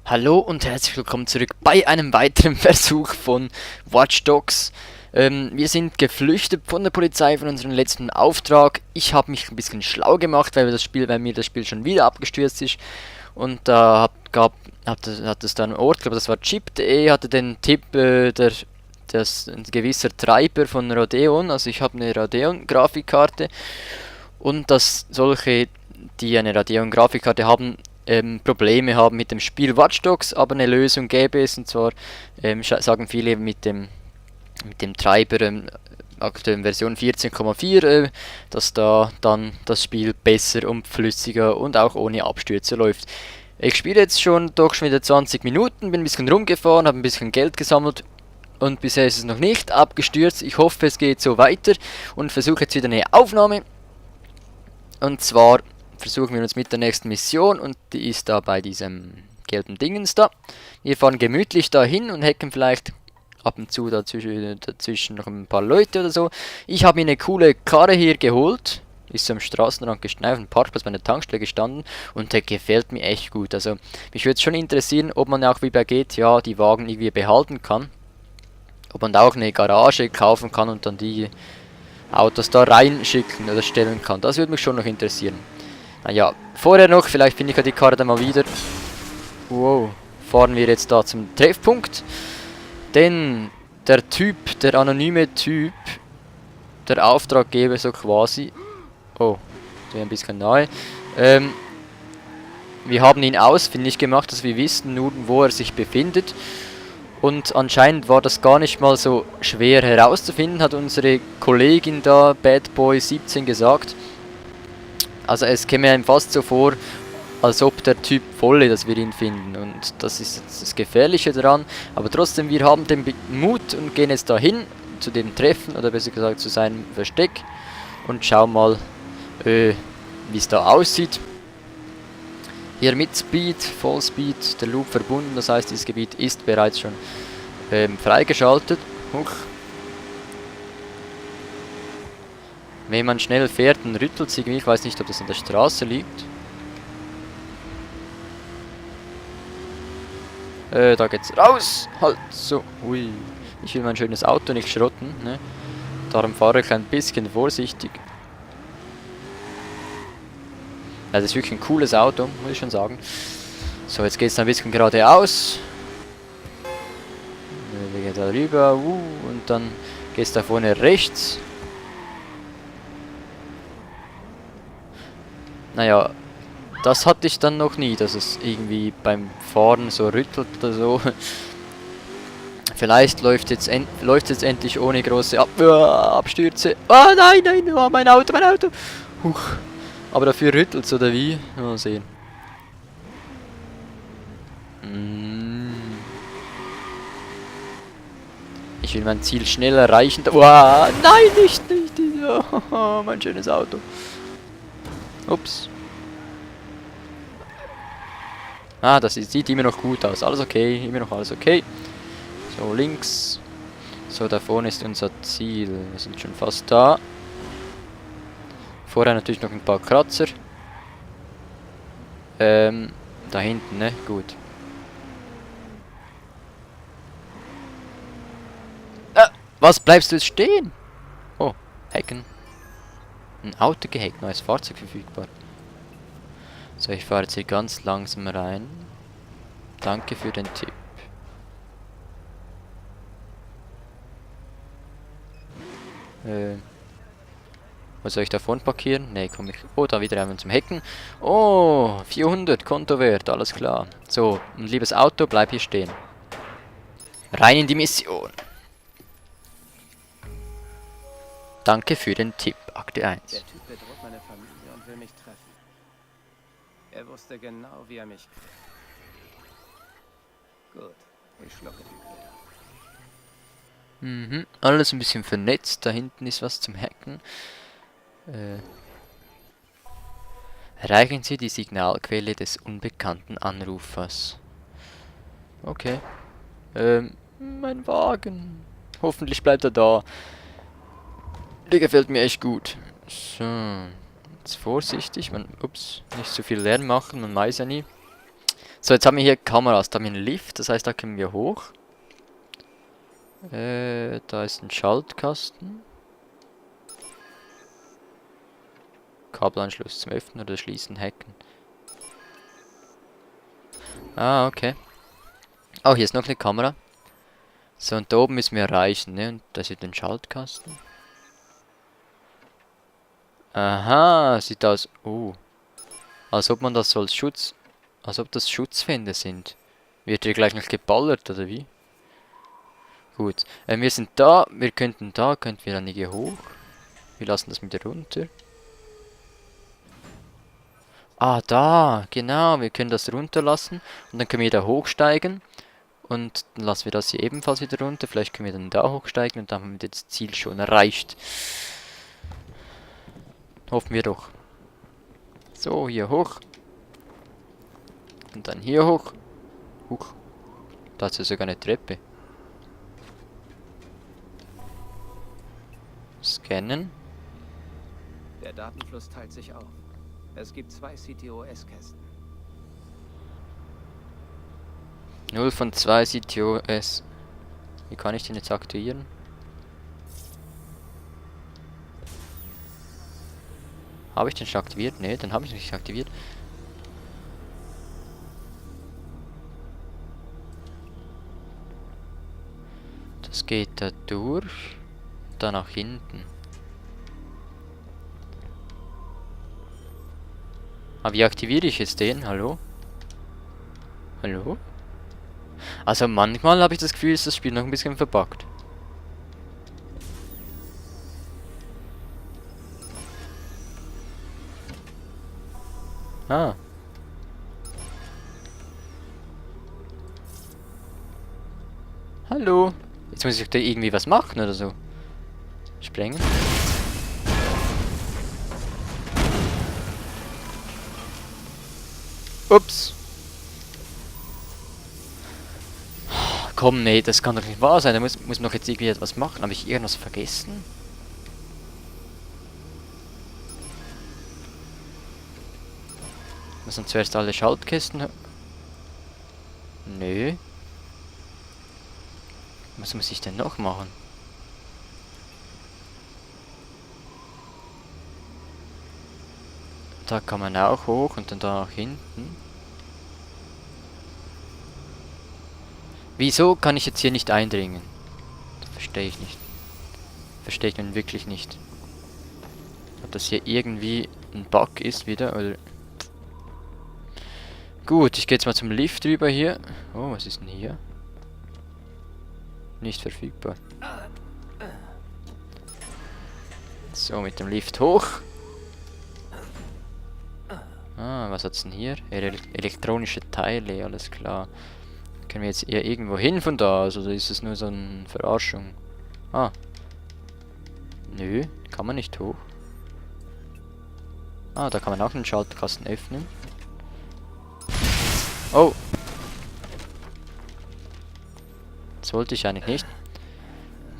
Hallo und herzlich willkommen zurück bei einem weiteren Versuch von Watch Dogs. Wir sind geflüchtet von der Polizei von unserem letzten Auftrag. Ich habe mich ein bisschen schlau gemacht, weil mir das Spiel schon wieder abgestürzt ist. Und da hat es da einen Ort, ich glaube das war chip.de, hatte den Tipp, ein gewisser Treiber von Radeon, also ich habe eine Radeon-Grafikkarte und dass solche, die eine Radeon-Grafikkarte haben, Probleme haben mit dem Spiel Watch Dogs, aber eine Lösung gäbe es, und zwar sagen viele mit dem Treiber aktuellen Version 14,4, dass da dann das Spiel besser und flüssiger und auch ohne Abstürze läuft. Ich spiele jetzt doch schon wieder 20 Minuten, bin ein bisschen rumgefahren, habe ein bisschen Geld gesammelt und bisher ist es noch nicht abgestürzt. Ich hoffe, es geht so weiter und versuche jetzt wieder eine Aufnahme. Und zwar versuchen wir uns mit der nächsten Mission und die ist da bei diesem gelben Dingens da. Wir fahren gemütlich dahin und hacken vielleicht ab und zu dazwischen noch ein paar Leute oder so. Ich habe mir eine coole Karre hier geholt. Ist so am Straßenrand gestanden, auf dem Parkplatz bei einer Tankstelle gestanden und der gefällt mir echt gut. Also mich würde es schon interessieren, ob man auch wie bei GTA die Wagen irgendwie behalten kann. Ob man da auch eine Garage kaufen kann und dann die Autos da reinschicken oder stellen kann. Das würde mich schon noch interessieren. Naja, vorher noch, vielleicht finde ich ja die Karte mal wieder. Wow, fahren wir jetzt da zum Treffpunkt. Denn der anonyme Typ, der Auftraggeber so quasi. Oh, der ein bisschen nahe. Wir haben ihn ausfindig gemacht, dass wir wissen nun, wo er sich befindet. Und anscheinend war das gar nicht mal so schwer herauszufinden, hat unsere Kollegin da, Bad Boy 17, gesagt. Also es käme einem fast so vor, als ob der Typ wolle, dass wir ihn finden. Und das ist jetzt das Gefährliche daran. Aber trotzdem, wir haben den Mut und gehen jetzt dahin zu dem Treffen, oder besser gesagt zu seinem Versteck. Und schauen mal, wie es da aussieht. Hier mit Speed, Vollspeed, der Loop verbunden. Das heißt, dieses Gebiet ist bereits schon freigeschaltet. Huch. Wenn man schnell fährt, dann rüttelt es irgendwie. Ich weiß nicht, ob das an der Straße liegt. Da geht's raus. Halt so. Ui. Ich will mein schönes Auto nicht schrotten. Ne? Darum fahre ich ein bisschen vorsichtig. Ja, das ist wirklich ein cooles Auto, muss ich schon sagen. So, jetzt geht es ein bisschen geradeaus. Wir gehen da rüber. Und dann geht es da vorne rechts. Naja, das hatte ich dann noch nie, dass es irgendwie beim Fahren so rüttelt oder so. Vielleicht läuft es jetzt endlich ohne große Abstürze. Ah, nein, nein, oh, mein Auto. Huch. Aber dafür rüttelt es, oder wie? Mal sehen. Ich will mein Ziel schnell erreichen. Wow, nein, nicht. Oh, mein schönes Auto. Ups. Ah, sieht immer noch gut aus. Alles okay, immer noch alles okay. So, links. So, da vorne ist unser Ziel. Wir sind schon fast da. Vorher natürlich noch ein paar Kratzer. Da hinten, ne? Gut. Was bleibst du jetzt stehen? Oh, hacken. Ein Auto gehackt, neues Fahrzeug verfügbar. So, ich fahre jetzt hier ganz langsam rein. Danke für den Tipp. Wo soll ich da vorne parkieren? Ne, komm ich. Oh, da wieder einmal zum Hacken. Oh, 400 Kontowert, alles klar. So, ein liebes Auto, bleib hier stehen. Rein in die Mission. Danke für den Tipp, Akte 1. Der Typ bedroht meine Familie und will mich treffen. Er wusste genau, wie er mich kriegt. Gut, ich schlucke die Bilder. Alles ein bisschen vernetzt. Da hinten ist was zum Hacken. Erreichen Sie die Signalquelle des unbekannten Anrufers. Okay. Mein Wagen. Hoffentlich bleibt er da. Der gefällt mir echt gut. So. Jetzt vorsichtig. Ups. Nicht zu viel Lärm machen. Man weiß ja nie. So, jetzt haben wir hier Kameras. Da haben wir einen Lift, das heißt, da können wir hoch. Da ist ein Schaltkasten. Kabelanschluss zum Öffnen oder Schließen, Hacken. Ah, okay. Oh, hier ist noch eine Kamera. So, und da oben müssen wir erreichen, ne? Und da ist ein Schaltkasten. Aha, sieht aus. Als ob man das so als Schutz. Als ob das Schutzwände sind. Wird hier gleich noch geballert, oder wie? Gut. Wir sind da. Könnten wir dann hier hoch. Wir lassen das wieder runter. Ah, da. Genau. Wir können das runterlassen. Und dann können wir da hochsteigen. Und dann lassen wir das hier ebenfalls wieder runter. Vielleicht können wir dann da hochsteigen. Und dann haben wir das Ziel schon erreicht. Hoffen wir doch. So, hier hoch. Und dann hier hoch. Huch. Da ist ja sogar eine Treppe. Scannen. Der Datenfluss teilt sich auf. Es gibt 2 CTOS-Kästen. 0 von 2 CTOS. Wie kann ich den jetzt aktivieren? Habe ich den schon aktiviert? Ne, den habe ich nicht aktiviert. Das geht da durch. Da nach hinten. Aber wie aktiviere ich jetzt den? Hallo? Hallo? Also manchmal habe ich das Gefühl, ist das Spiel noch ein bisschen verbuggt. Ah. Hallo? Jetzt muss ich da irgendwie was machen oder so. Sprengen. Ups. Komm, nee, das kann doch nicht wahr sein. Da muss man doch jetzt irgendwie etwas machen. Habe ich irgendwas vergessen? Müssen zuerst alle Schaltkästen... Nö. Was muss ich denn noch machen? Da kann man auch hoch und dann da nach hinten. Wieso kann ich jetzt hier nicht eindringen? Das verstehe ich nicht. Verstehe ich nun wirklich nicht. Ob das hier irgendwie ein Bug ist wieder, oder... Gut, ich gehe jetzt mal zum Lift rüber hier. Oh, was ist denn hier? Nicht verfügbar. So, mit dem Lift hoch. Ah, was hat's denn hier? Elektronische Teile, alles klar. Können wir jetzt eher irgendwo hin von da? Also ist es nur so eine Verarschung? Ah. Nö, kann man nicht hoch. Ah, da kann man auch einen Schaltkasten öffnen. Oh. Das wollte ich eigentlich nicht.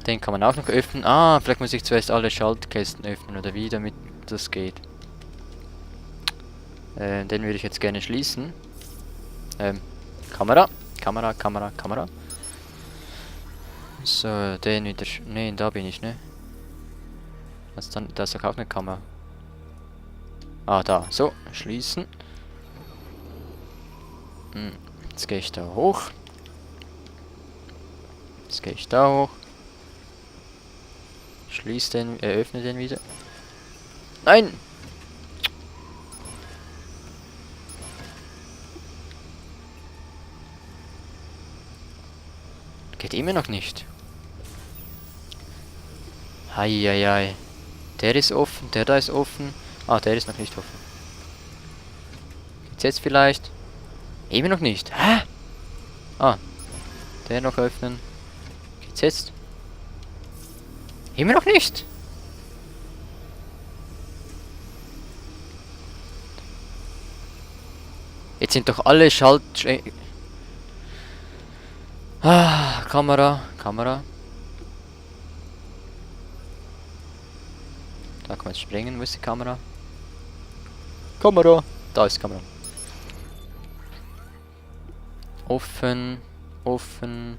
Den kann man auch noch öffnen. Ah, vielleicht muss ich zuerst alle Schaltkästen öffnen oder wie, damit das geht. Den würde ich jetzt gerne schließen. Kamera. Kamera. So, den wieder... Ne, da bin ich, ne? Also dann, da ist doch auch eine Kamera. Ah, da. So, schließen. Jetzt gehe ich da hoch. Jetzt gehe ich da hoch. Schließe den, öffne den wieder. Nein! Geht immer noch nicht. Heieiei. Der ist offen, der da ist offen. Ah, der ist noch nicht offen. Geht's jetzt vielleicht? Immer noch nicht. Hä? Ah. Der noch öffnen. Geht's jetzt? Immer noch nicht. Jetzt sind doch alle Ah, Kamera. Da kann man jetzt springen, wo ist die Kamera? Da ist die Kamera. Offen. Offen.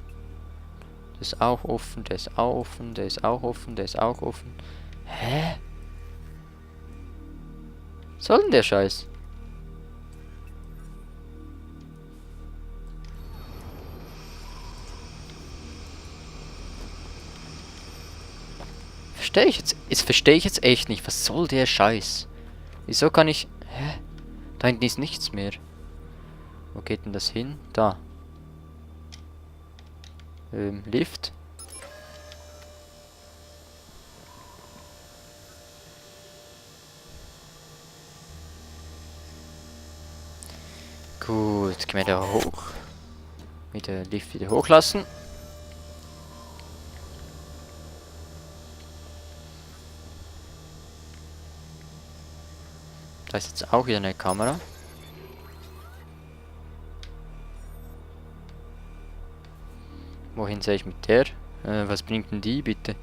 Das ist auch offen. Der ist auch offen. Der ist auch offen. Der ist auch offen. Hä? Was soll denn der Scheiß? Verstehe ich jetzt echt nicht. Was soll der Scheiß? Wieso kann ich... Hä? Da hinten ist nichts mehr. Wo geht denn das hin? Da. Lift. Gut, gehen wir da hoch. Wieder Lift wieder hochlassen. Da ist jetzt auch wieder eine Kamera. Wohin soll ich mit der? Was bringt denn die, bitte?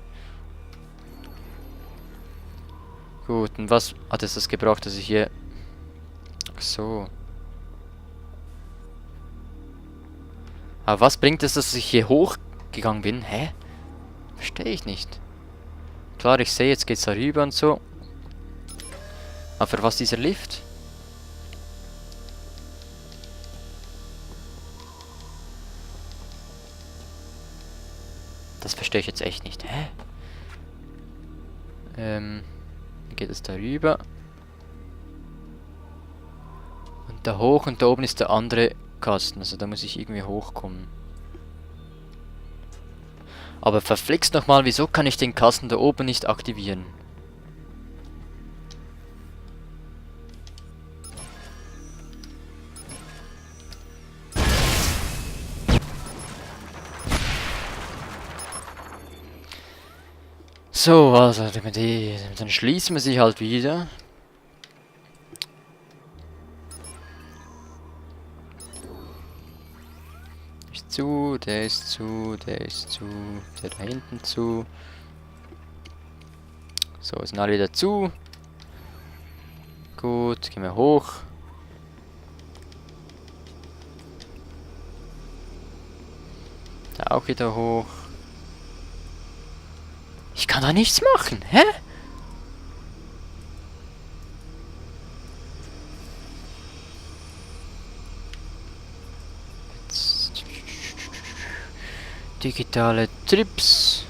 Gut, und was hat es das gebracht, dass ich hier... Ach so. Aber was bringt es, dass ich hier hochgegangen bin? Hä? Verstehe ich nicht. Klar, ich sehe, jetzt geht's da rüber und so. Aber für was dieser Lift? Das verstehe ich jetzt echt nicht. Hä? Wie geht es da rüber? Und da hoch und da oben ist der andere Kasten. Also da muss ich irgendwie hochkommen. Aber verflixt nochmal, wieso kann ich den Kasten da oben nicht aktivieren? So, also dann schließen wir sich halt wieder. Ist zu, der ist zu, der ist zu, der da hinten zu. So, sind alle wieder zu. Gut, gehen wir hoch. Da auch wieder hoch. Ich kann da nichts machen, hä? Jetzt. Digitale Trips.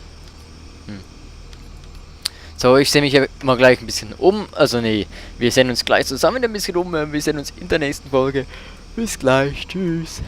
So, ich sehe mich mal gleich ein bisschen um. Also nee, wir sehen uns gleich zusammen ein bisschen um. Wir sehen uns in der nächsten Folge. Bis gleich, tschüss.